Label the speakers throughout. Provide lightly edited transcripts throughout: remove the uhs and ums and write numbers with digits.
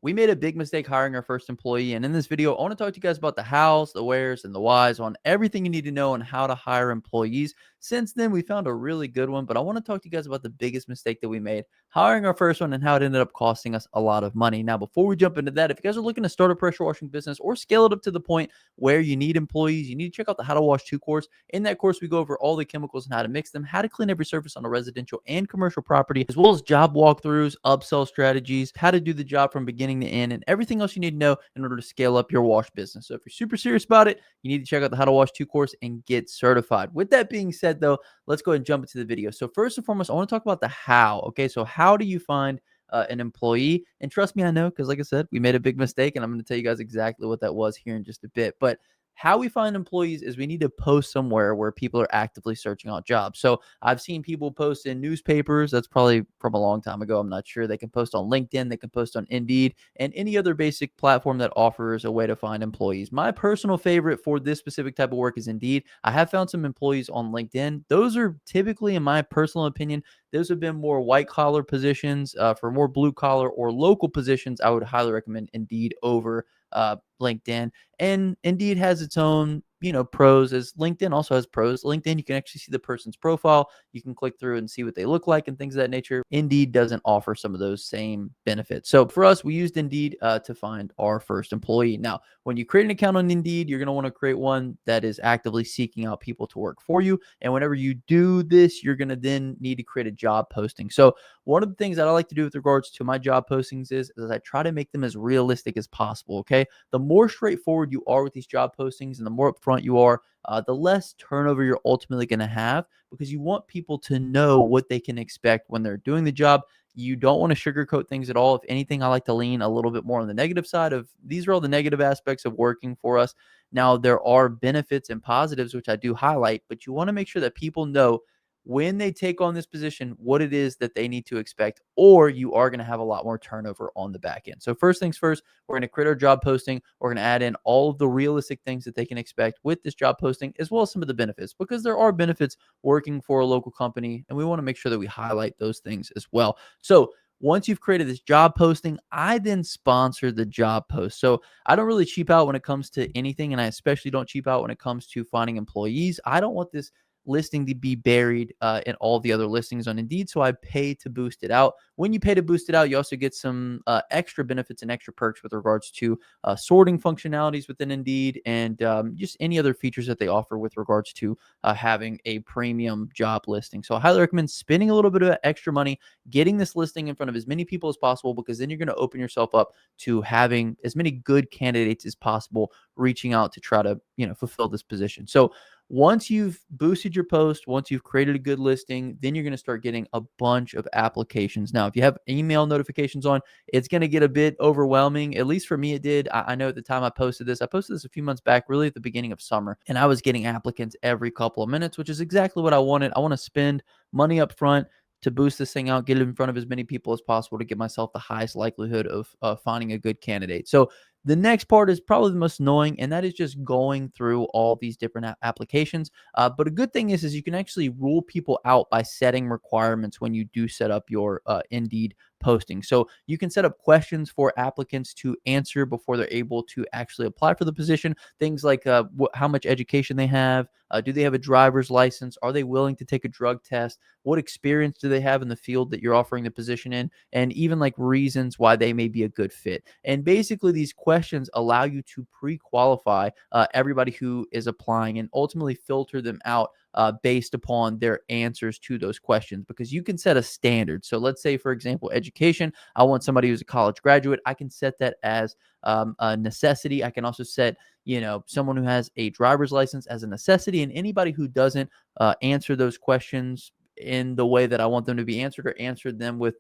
Speaker 1: we made a big mistake hiring our first employee. And in this video, I want to talk to you guys about the hows, the wheres, and the whys on everything you need to know on how to hire employees. Since then, we found a really good one, but I want to talk to you guys about the biggest mistake that we made hiring our first one and how it ended up costing us a lot of money. Now, before we jump into that, if you guys are looking to start a pressure washing business or scale it up to the point where you need employees, you need to check out the How to Wash 2 course. In that course, we go over all the chemicals and how to mix them, how to clean every surface on a residential and commercial property, as well as job walkthroughs, upsell strategies, how to do the job from beginning to end, and everything else you need to know in order to scale up your wash business. So if you're super serious about it, you need to check out the How to Wash 2 course and get certified. With that being said, though, let's go ahead and jump into the video. So first and foremost, I want to talk about the how. Okay, so how do you find an employee? And trust me, I know, because like I said, we made a big mistake, and I'm going to tell you guys exactly what that was here in just a bit. But how we find employees is we need to post somewhere where people are actively searching out jobs. So I've seen people post in newspapers. That's probably from a long time ago. I'm not sure. They can post on LinkedIn. They can post on Indeed and any other basic platform that offers a way to find employees. My personal favorite for this specific type of work is Indeed. I have found some employees on LinkedIn. Those are typically, in my personal opinion, those have been more white collar positions. For more blue collar or local positions, I would highly recommend Indeed over LinkedIn. And Indeed has its own, pros, as LinkedIn also has pros. LinkedIn, you can actually see the person's profile. You can click through and see what they look like and things of that nature. Indeed doesn't offer some of those same benefits. So for us, we used Indeed to find our first employee. Now, when you create an account on Indeed, you're going to want to create one that is actively seeking out people to work for you. And whenever you do this, you're going to then need to create a job posting. So one of the things that I like to do with regards to my job postings is I try to make them as realistic as possible. Okay. The more straightforward you are with these job postings and the more upfront you are, the less turnover you're ultimately going to have, because you want people to know what they can expect when they're doing the job. You don't want to sugarcoat things at all. If anything, I like to lean a little bit more on the negative side of these are all the negative aspects of working for us. Now, there are benefits and positives, which I do highlight, but you want to make sure that people know when they take on this position, what it is that they need to expect, or you are going to have a lot more turnover on the back end. So first things first, we're going to create our job posting. We're going to add in all of the realistic things that they can expect with this job posting, as well as some of the benefits, because there are benefits working for a local company, and we want to make sure that we highlight those things as well. So once you've created this job posting, I then sponsor the job post. So I don't really cheap out when it comes to anything, and I especially don't cheap out when it comes to finding employees. I don't want this listing to be buried in all the other listings on Indeed, so I pay to boost it out. When you pay to boost it out, you also get some extra benefits and extra perks with regards to sorting functionalities within Indeed, and just any other features that they offer with regards to having a premium job listing. So I highly recommend spending a little bit of extra money, getting this listing in front of as many people as possible, because then you're going to open yourself up to having as many good candidates as possible reaching out to try to fulfill this position. So once you've boosted your post, once you've created a good listing, then you're going to start getting a bunch of applications. Now, if you have email notifications on, it's going to get a bit overwhelming. At least for me, it did. I know at the time I posted this a few months back, really at the beginning of summer, and I was getting applicants every couple of minutes, which is exactly what I wanted. I want to spend money up front to boost this thing out, get it in front of as many people as possible to give myself the highest likelihood of finding a good candidate. So the next part is probably the most annoying, and that is just going through all these different applications. But a good thing is you can actually rule people out by setting requirements when you do set up your Indeed posting. So you can set up questions for applicants to answer before they're able to actually apply for the position. Things like how much education they have. Do they have a driver's license? Are they willing to take a drug test? What experience do they have in the field that you're offering the position in? And even like reasons why they may be a good fit. And basically, these questions allow you to pre-qualify everybody who is applying and ultimately filter them out based upon their answers to those questions, because you can set a standard. So let's say, for example, education. I want somebody who's a college graduate. I can set that as a necessity. I can also set, someone who has a driver's license as a necessity, and anybody who doesn't answer those questions in the way that I want them to be answered, or answered them with,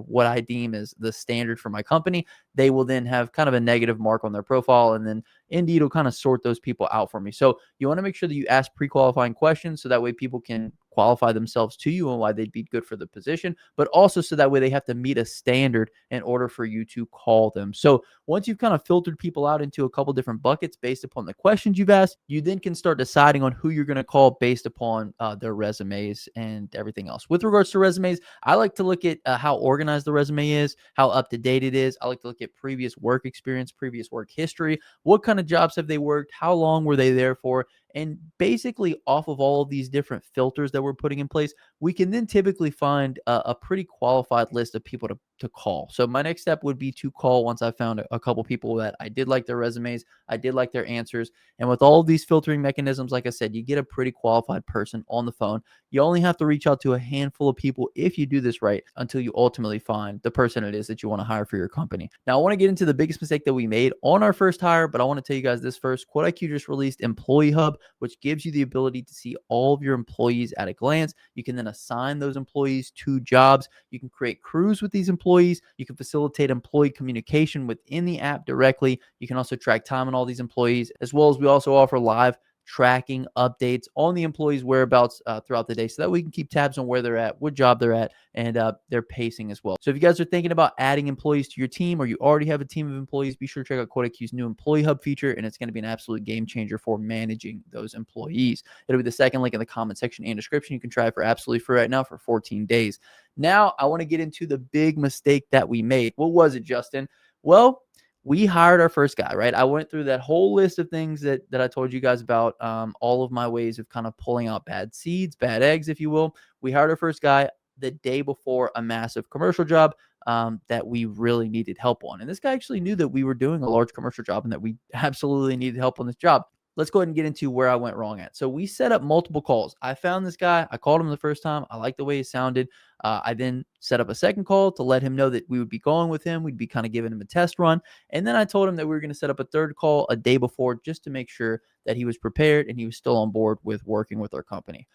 Speaker 1: what I deem as the standard for my company, they will then have kind of a negative mark on their profile. And then Indeed will kind of sort those people out for me. So you want to make sure that you ask pre-qualifying questions so that way people can qualify themselves to you and why they'd be good for the position, but also so that way they have to meet a standard in order for you to call them. So once you've kind of filtered people out into a couple different buckets based upon the questions you've asked, you then can start deciding on who you're going to call based upon their resumes and everything else. With regards to resumes, I like to look at how organized the resume is, how up to date it is. I like to look at previous work experience, previous work history. What kind of jobs have they worked? How long were they there for? And basically, off of all of these different filters that we're putting in place, we can then typically find a pretty qualified list of people to call. So my next step would be to call once I found a couple people that I did like their resumes, I did like their answers. And with all of these filtering mechanisms, like I said, you get a pretty qualified person on the phone. You only have to reach out to a handful of people if you do this right until you ultimately find the person it is that you want to hire for your company. Now, I want to get into the biggest mistake that we made on our first hire, but I want to tell you guys this first. QuoteIQ just released Employee Hub, which gives you the ability to see all of your employees at a glance. You can then assign those employees to jobs. You can create crews with these employees. You can facilitate employee communication within the app directly. You can also track time on all these employees, as well as we also offer live tracking updates on the employees' whereabouts throughout the day so that we can keep tabs on where they're at, what job they're at, and their pacing as well. So if you guys are thinking about adding employees to your team or you already have a team of employees, be sure to check out QuoteIQ's new Employee Hub feature, and it's going to be an absolute game changer for managing those employees. It'll be the second link in the comment section and description. You can try it for absolutely free right now for 14 days. Now, I want to get into the big mistake that we made. What was it, Justin? Well, we hired our first guy, right? I went through that whole list of things that I told you guys about, all of my ways of kind of pulling out bad seeds, bad eggs, if you will. We hired our first guy the day before a massive commercial job that we really needed help on. And this guy actually knew that we were doing a large commercial job and that we absolutely needed help on this job. Let's go ahead and get into where I went wrong at. So we set up multiple calls. I found this guy. I called him the first time. I liked the way he sounded. I then set up a second call to let him know that we would be going with him. We'd be kind of giving him a test run. And then I told him that we were going to set up a third call a day before just to make sure that he was prepared and he was still on board with working with our company.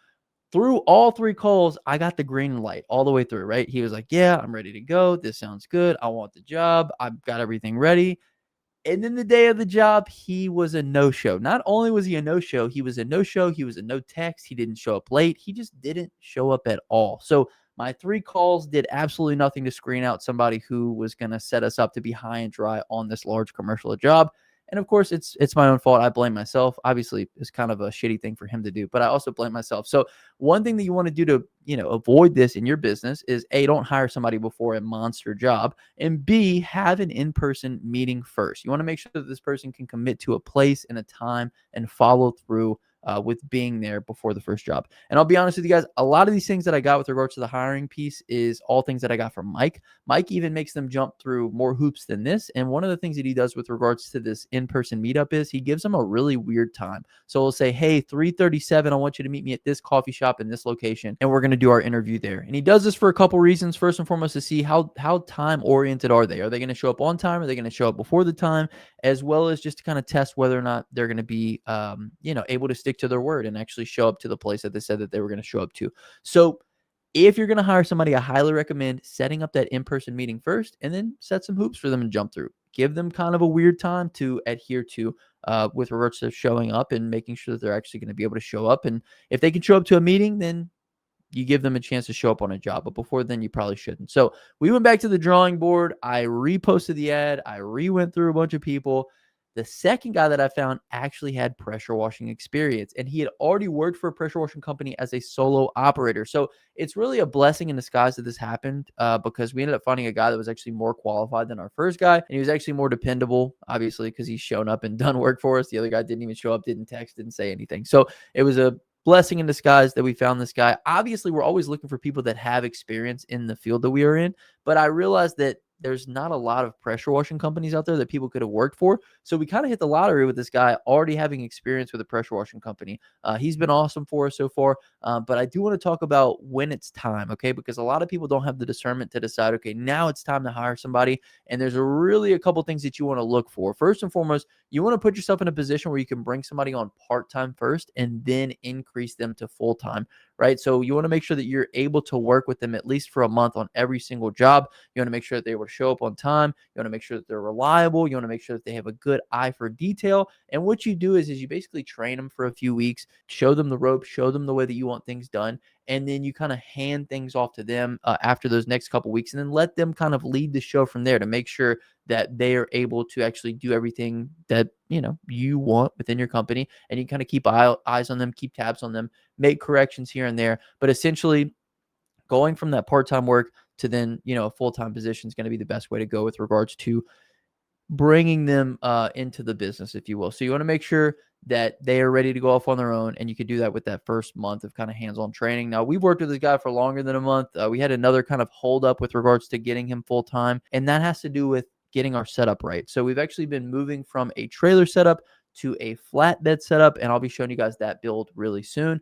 Speaker 1: Through all three calls, I got the green light all the way through, right? He was like, yeah, I'm ready to go. This sounds good. I want the job. I've got everything ready. And then the day of the job, he was a no-show. Not only was he a no-show, he was a no-show. He was a no text. He didn't show up late. He just didn't show up at all. So my three calls did absolutely nothing to screen out somebody who was going to set us up to be high and dry on this large commercial job. And of course, it's my own fault. I blame myself. Obviously, it's kind of a shitty thing for him to do, but I also blame myself. So one thing that you want to do to, avoid this in your business is A, don't hire somebody before a monster job, and B, have an in-person meeting first. You want to make sure that this person can commit to a place and a time and follow through with being there before the first job. And I'll be honest with you guys, a lot of these things that I got with regards to the hiring piece is all things that I got from Mike. Mike even makes them jump through more hoops than this. And one of the things that he does with regards to this in-person meetup is he gives them a really weird time. So he'll say, hey, 3:37, I want you to meet me at this coffee shop in this location, and we're going to do our interview there. And he does this for a couple reasons. First and foremost, to see how time oriented are they? Are they going to show up on time? Are they going to show up before the time? As well as just to kind of test whether or not they're going to be, able to stick to their word and actually show up to the place that they said that they were going to show up to. So if you're going to hire somebody, I highly recommend setting up that in-person meeting first and then set some hoops for them to jump through. Give them kind of a weird time to adhere to with regards to showing up and making sure that they're actually going to be able to show up. And if they can show up to a meeting, then you give them a chance to show up on a job. But before then, you probably shouldn't. So we went back to the drawing board. I reposted the ad. I went through a bunch of people. The second guy that I found actually had pressure washing experience, and he had already worked for a pressure washing company as a solo operator. So it's really a blessing in disguise that this happened because we ended up finding a guy that was actually more qualified than our first guy, and he was actually more dependable, obviously, because he's shown up and done work for us. The other guy didn't even show up, didn't text, didn't say anything. So it was a blessing in disguise that we found this guy. Obviously, we're always looking for people that have experience in the field that we are in, but I realized that there's not a lot of pressure washing companies out there that people could have worked for. So we kind of hit the lottery with this guy already having experience with a pressure washing company. He's been awesome for us so far. But I do want to talk about when it's time, okay? Because a lot of people don't have the discernment to decide, okay, now it's time to hire somebody. And there's really a couple things that you want to look for. First and foremost, you want to put yourself in a position where you can bring somebody on part-time first and then increase them to full-time, right? So you want to make sure that you're able to work with them at least for a month on every single job. You want to make sure that they're able to show up on time. You want to make sure that they're reliable. You want to make sure that they have a good eye for detail. And what you do is you basically train them for a few weeks, show them the ropes, show them the way that you want things done. And then you kind of hand things off to them after those next couple weeks, and then let them kind of lead the show from there to make sure that they are able to actually do everything that you want within your company. And you kind of keep eyes on them, keep tabs on them, make corrections here and there. But essentially, going from that part-time work to then a full-time position is going to be the best way to go with regards to bringing them into the business, if you will. So you want to make sure that they are ready to go off on their own, and you can do that with that first month of kind of hands-on training. Now, we've worked with this guy for longer than a month. We had another kind of hold up with regards to getting him full-time, and that has to do with getting our setup right. So we've actually been moving from a trailer setup to a flatbed setup, and I'll be showing you guys that build really soon.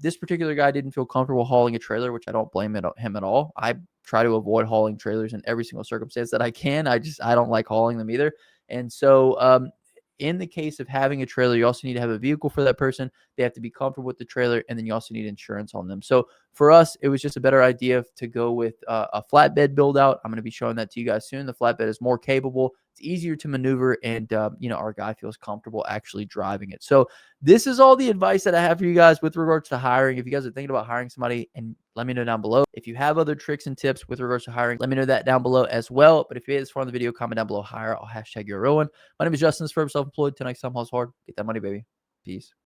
Speaker 1: This particular guy didn't feel comfortable hauling a trailer, which I don't blame him at all. I try to avoid hauling trailers in every single circumstance that I can. I don't like hauling them either. And so in the case of having a trailer, you also need to have a vehicle for that person. They have to be comfortable with the trailer, and then you also need insurance on them. So for us, it was just a better idea to go with a flatbed build out. I'm going to be showing that to you guys soon. The flatbed is more capable. It's easier to maneuver, and our guy feels comfortable actually driving it. So this is all the advice that I have for you guys with regards to hiring. If you guys are thinking about hiring somebody, and let me know down below. If you have other tricks and tips with regards to hiring, let me know that down below as well. But if you made this far in the video, comment down below hire. I'll hashtag your own. My name is Justin, forever self-employed. Till next time, hustle hard. Get that money, baby. Peace.